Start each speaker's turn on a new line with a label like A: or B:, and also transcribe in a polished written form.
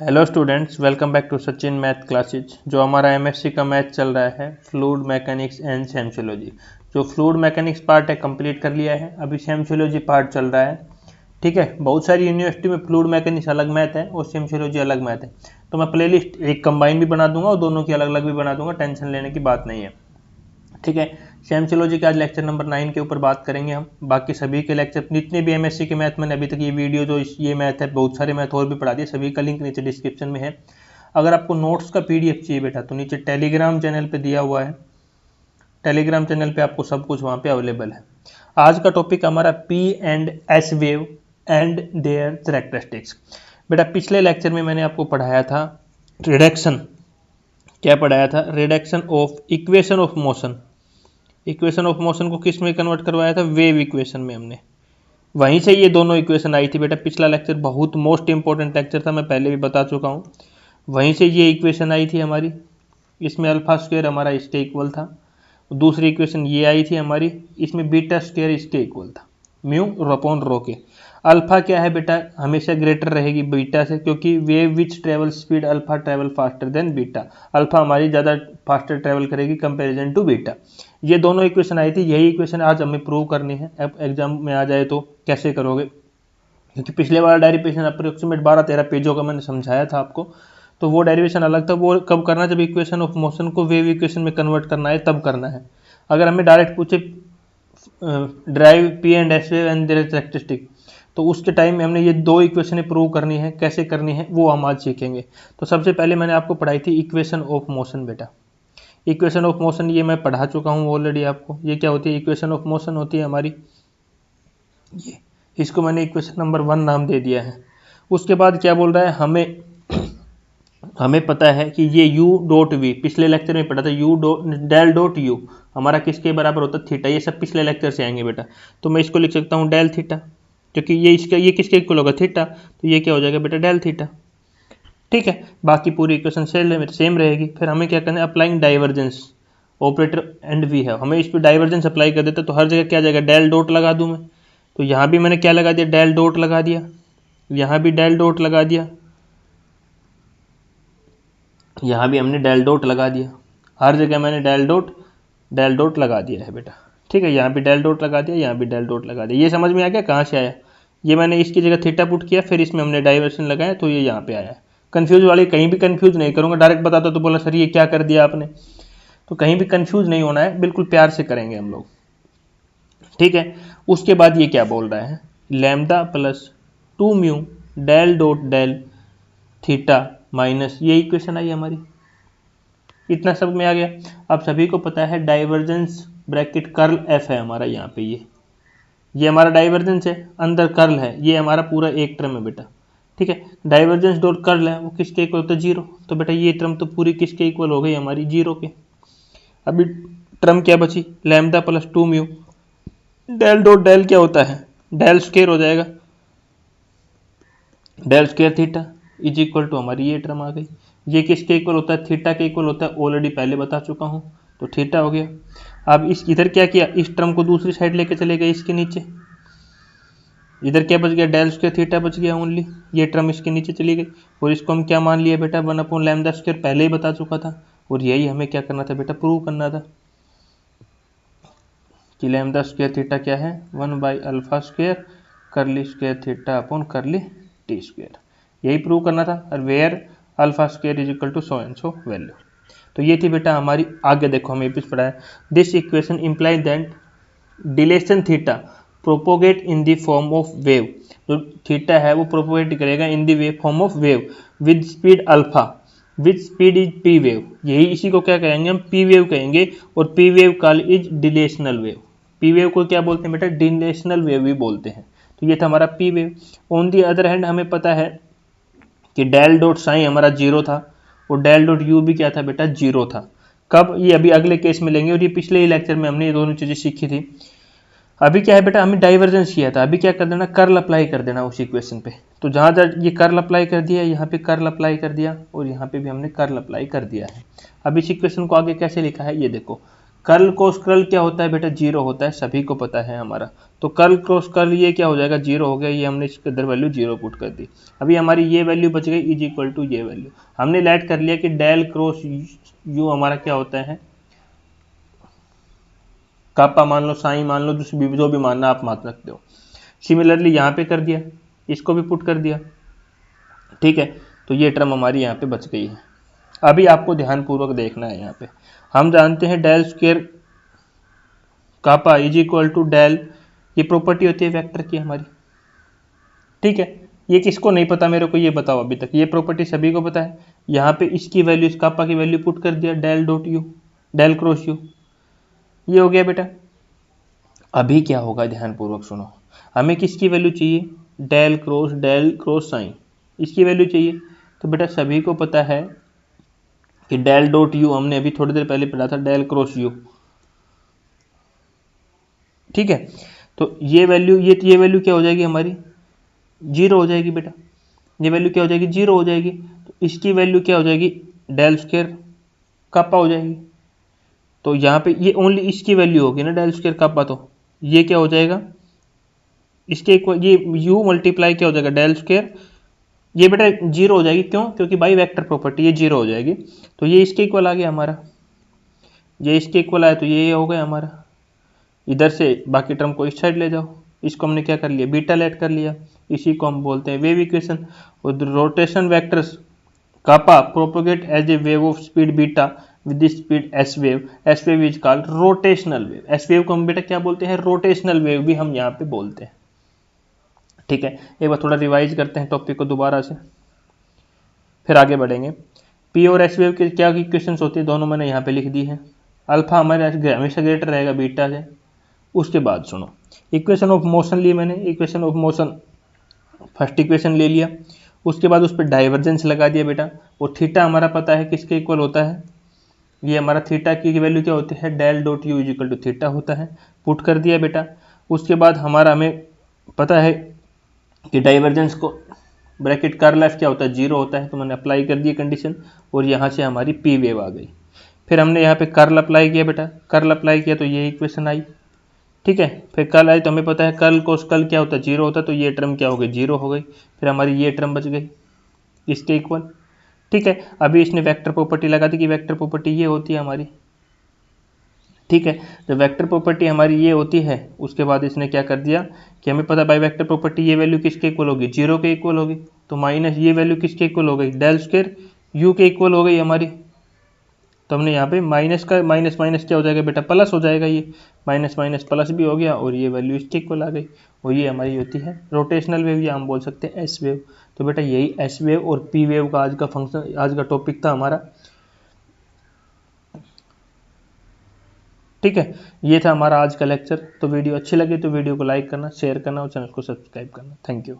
A: Hello students, welcome back to Sachin math classes. जो हमारा MSc का मैथ चल रहा है फ्लूइड मैकेनिक्स एंड सेम्शियोलॉजी। जो फ्लूइड मैकेनिक्स पार्ट है कंप्लीट कर लिया है, अभी सेम्शियोलॉजी पार्ट चल रहा है। ठीक है, बहुत सारी यूनिवर्सिटी में फ्लूइड मैकेनिक्स अलग मैथ है और सेम्शियोलॉजी अलग मैथ है। तो मैं प्लेलिस्ट एक कंबाइन भी बना दूंगा और दोनों की अलग अलग भी बना दूंगा, टेंशन लेने की बात नहीं है। ठीक है, सेम्शियोलॉजी के आज लेक्चर नंबर 9 के ऊपर बात करेंगे हम। बाकी सभी के लेक्चर जितने भी एमएससी के मैथ मैंने अभी तक ये वीडियो जो ये मैथ है, बहुत सारे मैथ और भी पढ़ा दिए, सभी का लिंक नीचे डिस्क्रिप्शन में है। अगर आपको नोट्स का पीडीएफ चाहिए बेटा तो नीचे टेलीग्राम चैनल पे दिया हुआ है, टेलीग्राम चैनल पे आपको सब कुछ वहाँ पे अवेलेबल है। आज का टॉपिक हमारा P and S wave and there characteristics. बेटा पिछले लेक्चर में मैंने आपको पढ़ाया था रिडक्शन, क्या पढ़ाया था? Reduction of equation of motion. Equation of motion को किस में कन्वर्ट करवाया था? वेव इक्वेशन में हमने। वहीं से ये दोनों इक्वेशन आई थी बेटा। पिछला लेक्चर बहुत मोस्ट इंपॉर्टेंट लेक्चर था, मैं पहले भी बता चुका हूँ। वहीं से ये इक्वेशन आई थी हमारी, इसमें अल्फा स्क्वायर हमारा इसके इक्वल था। दूसरी इक्वेशन ये आई थी हमारी, इसमें बीटा स्क्वायर इसके इक्वल था, म्यू अपॉन रो के। अल्फा क्या है बेटा? हमेशा ग्रेटर रहेगी बीटा से, क्योंकि wave which travel speed alpha travel faster than beta. Alpha हमारी ज़्यादा फास्टर ट्रेवल करेगी कंपेरिजन टू बीटा। ये दोनों इक्वेशन आई थी, यही इक्वेशन आज हमें प्रूव करनी है। अब एग्जाम में आ जाए तो कैसे करोगे, क्योंकि पिछले वाला डेरिवेशन अप्रोक्सीमेट 12-13 पेजों का मैंने समझाया था आपको, तो वो डेरिवेशन अलग था। वो कब करना? जब इक्वेशन ऑफ मोशन को वेव इक्वेशन में कन्वर्ट करना है तब करना है। अगर हमें डायरेक्ट पूछे drive P and S wave and there characteristic, तो उसके टाइम में हमने ये दो इक्वेशनें प्रूव करनी है। कैसे करनी है वो हम आज सीखेंगे। तो सबसे पहले मैंने आपको पढ़ाई थी इक्वेशन ऑफ मोशन बेटा। इक्वेशन ऑफ मोशन ये मैं पढ़ा चुका हूँ ऑलरेडी आपको। ये क्या होती है? इक्वेशन ऑफ मोशन होती है हमारी ये, इसको मैंने इक्वेशन नंबर 1 नाम दे दिया है। उसके बाद क्या बोल रहा है? हमें पता है कि ये u डॉट वी, पिछले लेक्चर में पढ़ा था, u dot del dot u हमारा किसके बराबर होता है? थीटा। ये सब पिछले लेक्चर से आएंगे बेटा। तो मैं इसको लिख सकता हूँ डेल थीटा, क्योंकि ये किसके इक्वल होगा? थीटा। तो ये क्या हो जाएगा बेटा? Del theta. ठीक है, बाकी पूरी इक्वेशन सेम रहेगी। फिर हमें क्या करना है? Applying divergence operator and v है, हमें इस पर डाइवर्जेंस अप्लाई कर देता, तो हर जगह क्या आ जाएगा? डेल डॉट लगा दूं मैं। तो यहाँ भी मैंने क्या लगा दिया? डेल डॉट लगा दिया। यहाँ भी डेल डॉट लगा दिया, यहाँ भी हमने डेल डॉट लगा दिया। हर जगह मैंने डेल डॉट लगा दिया है बेटा। ठीक है, यहाँ भी डेल डॉट लगा दिया, यहाँ भी डेल डॉट लगा दिया। ये समझ में आ गया कहाँ से आया? ये मैंने इसकी जगह थीटा पुट किया, फिर इसमें हमने डाइवर्शन लगाया, तो ये यहाँ पे आया। कंफ्यूज वाली कहीं भी कंफ्यूज नहीं करूँगा, डायरेक्ट बता दो तो बोला सर ये क्या कर दिया आपने। तो कहीं भी कंफ्यूज नहीं होना है, बिल्कुल प्यार से करेंगे हम लोग। ठीक है, उसके बाद ये क्या बोल रहा है? Lambda plus 2 mu del dot del theta minus, ये इक्वेशन आई हमारी। इतना सब में आ गया। अब सभी को पता है डाइवर्जेंस ब्रैकेट कर्ल एफ है हमारा यहाँ पे। ये हमारा डाइवर्जेंस है, अंदर कर्ल है, ये हमारा पूरा एक टर्म है बेटा। ठीक है, डाइवर्जेंस डॉट कर्ल है वो किसके इक्वल होता है? 0। तो बेटा ये टर्म तो पूरी किसके इक्वल हो गई? हमारी 0 के। अभी टर्म क्या बची? Lambda plus 2 mu del dot del क्या होता है? डेल स्क्वायर हो जाएगा, del square theta is equal to हमारी ये टर्म आ गई। ये किसके इक्वल होता है? थीटा के इक्वल होता है, ऑलरेडी पहले बता चुका हूँ। तो थीटा हो गया। अब इस इधर क्या किया? इस टर्म को दूसरी साइड लेके चले गए, इसके नीचे। इधर क्या बच गया? डेल स्क्वायर थीटा बच गया ओनली। ये टर्म इसके नीचे चली गई, और इसको हम क्या मान लिया बेटा? 1 अपॉन लैम्डा स्क्वायर, पहले ही बता चुका था। और यही हमें क्या करना था बेटा? प्रूव करना था कि लैम्डा स्क्वायर थीटा क्या है? 1 by alpha square curly square theta upon curly t square. यही प्रूव करना था। और where alpha square is equal to so and so value. तो ये थी बेटा हमारी। आगे देखो हमें इस पढ़ा है, this equation imply that deletion theta propagate in the form of wave. जो थीटा है वो प्रोपोगेट करेगा in the way form of wave with speed alpha, with speed is P wave. यही इसी को क्या कहेंगे? हम पी वेव कहेंगे। और P wave call is dilational wave. P wave को क्या बोलते हैं बेटा? डिलेशनल वेव भी बोलते हैं। तो ये था हमारा P wave. On the other hand हमें पता है कि डेल डॉट साइन हमारा 0 था, और डेल डॉट यू भी क्या था बेटा? 0 था। कब? ये अभी अगले केस में लेंगे, और ये पिछले ही लेक्चर में हमने ये दोनों चीज़ें सीखी थी। अभी क्या है बेटा? हमें डाइवर्जेंस किया था, अभी क्या कर देना? कर्ल अप्लाई कर देना उस इक्वेशन पे। तो जहाँ जहाँ ये कर्ल अप्लाई कर दिया, यहाँ पे कर्ल अप्लाई कर दिया, और यहाँ पे भी हमने कर्ल अप्लाई कर दिया है। अब इस इक्वेशन को आगे कैसे लिखा है ये देखो, कर्ल क्रॉस कर्ल क्या होता है बेटा, जीरो होता है, सभी को पता है हमारा। तो कर्ल क्रॉस कर्ल ये क्या हो जाएगा, जीरो हो गया, ये हमने इसके अंदर वैल्यू जीरो पुट कर दी। अभी हमारी ये वैल्यू बच गई इज इक्वल टू ये वैल्यू, हमने लेट कर लिया कि डेल क्रॉस यू हमारा क्या होता है, कापा मान लो, साई मान लो, जो भी मानना आप मान सकते हो। सिमिलरली यहाँ पे कर दिया, इसको भी पुट कर दिया, ठीक है। तो ये टर्म हमारी यहाँ पे बच गई है। अभी आपको ध्यानपूर्वक देखना है, यहाँ पे हम जानते हैं del square kappa is equal to del, ये प्रॉपर्टी होती है वेक्टर की हमारी, ठीक है। ये किसको नहीं पता मेरे को ये बताओ अभी तक, ये प्रॉपर्टी सभी को पता है। यहाँ पे इसकी वैल्यू, इस कापा की वैल्यू पुट कर दिया, del dot u, del cross u, ये हो गया बेटा। अभी क्या होगा, ध्यानपूर्वक सुनो, हमें किसकी वैल्यू चाहिए, डेल क्रॉस साइन, इसकी वैल्यू चाहिए। तो बेटा सभी को पता है कि डेल डॉट यू हमने अभी थोड़ी देर पहले पढ़ा था, डेल क्रॉस यू, ठीक है। तो ये वैल्यू, ये वैल्यू क्या हो जाएगी हमारी, जीरो हो जाएगी बेटा, ये वैल्यू क्या हो जाएगी, जीरो हो जाएगी। तो इसकी वैल्यू क्या हो जाएगी, डेल स्क्वायर कापा हो जाएगी। तो यहाँ पे ये ओनली इसकी वैल्यू होगी ना, डेल स्क्वायर कापा, तो ये क्या हो जाएगा, इसके ये u मल्टीप्लाई क्या हो जाएगा, डेल स्क्वायर, ये बेटा जीरो हो जाएगी, क्यों, क्योंकि बाई वेक्टर प्रॉपर्टी ये जीरो हो जाएगी। तो ये इसके इक्वल आ गया हमारा, ये इसके इक्वल आया, तो ये हो गया हमारा। इधर से बाकी टर्म को इस साइड ले जाओ, इसको हमने क्या कर लिया, बीटा लेट कर लिया, इसी को हम बोलते हैं वेव इक्वेशन। और rotation vectors kappa propagate as a wave of speed beta with speed S wave is called rotational wave. S wave को हम बेटा क्या बोलते हैं, रोटेशनल वेव भी हम यहाँ पे बोलते हैं, ठीक है। एक बार थोड़ा रिवाइज करते हैं टॉपिक को दोबारा से, फिर आगे बढ़ेंगे। पी और एस वेव के क्या इक्वेशन होती है, दोनों मैंने यहाँ पे लिख दी है। अल्फा हमारे हमेशा ग्रेटर रहेगा बीटा से। उसके बाद सुनो, इक्वेशन ऑफ मोशन ली मैंने, equation of motion first equation ले लिया, उसके बाद उस पर डाइवर्जेंस लगा दिया बेटा। और थीटा हमारा पता है किसके इक्वल होता है, ये हमारा थीटा की वैल्यू क्या होती है, del dot u is equal to theta होता है, पुट कर दिया बेटा। उसके बाद हमारा हमें पता है कि डाइवर्जेंस को ब्रैकेट कर्ल एफ क्या होता है, जीरो होता है, तो मैंने अप्लाई कर दी कंडीशन, और यहाँ से हमारी पी वेव आ गई। फिर हमने यहाँ पे कर्ल अप्लाई किया बेटा, कर्ल अप्लाई किया तो ये इक्वेशन आई, ठीक है। फिर कर्ल आई तो हमें पता है कर्ल कोस कर्ल क्या होता है, जीरो होता है, तो ये टर्म क्या हो गई, जीरो हो गई। फिर हमारी ये टर्म बच गई इसके इक्वल, ठीक है। अभी इसने वेक्टर प्रॉपर्टी लगा दी कि वेक्टर प्रॉपर्टी ये होती है हमारी, ठीक है। जब वेक्टर प्रॉपर्टी हमारी ये होती है, उसके बाद इसने क्या कर दिया कि हमें पता बाई वेक्टर प्रॉपर्टी ये वैल्यू किसके इक्वल होगी, जीरो के इक्वल होगी। तो माइनस ये वैल्यू किसके इक्वल हो गई, डेल स्क्वायर यू के इक्वल हो गई हमारी। तो हमने यहाँ पे माइनस का माइनस माइनस क्या हो जाएगा बेटा, प्लस हो जाएगा, ये माइनस माइनस प्लस भी हो गया, और ये वैल्यू इसके इक्वल आ गई। और ये हमारी होती है रोटेशनल वेव, या हम बोल सकते हैं एस वेव। तो बेटा यही एस वेव और पी वेव का आज का फंक्शन, आज का टॉपिक था हमारा, ठीक है। ये था हमारा आज का लेक्चर। तो वीडियो अच्छी लगी तो वीडियो को लाइक करना, शेयर करना और चैनल को सब्सक्राइब करना। Thank you.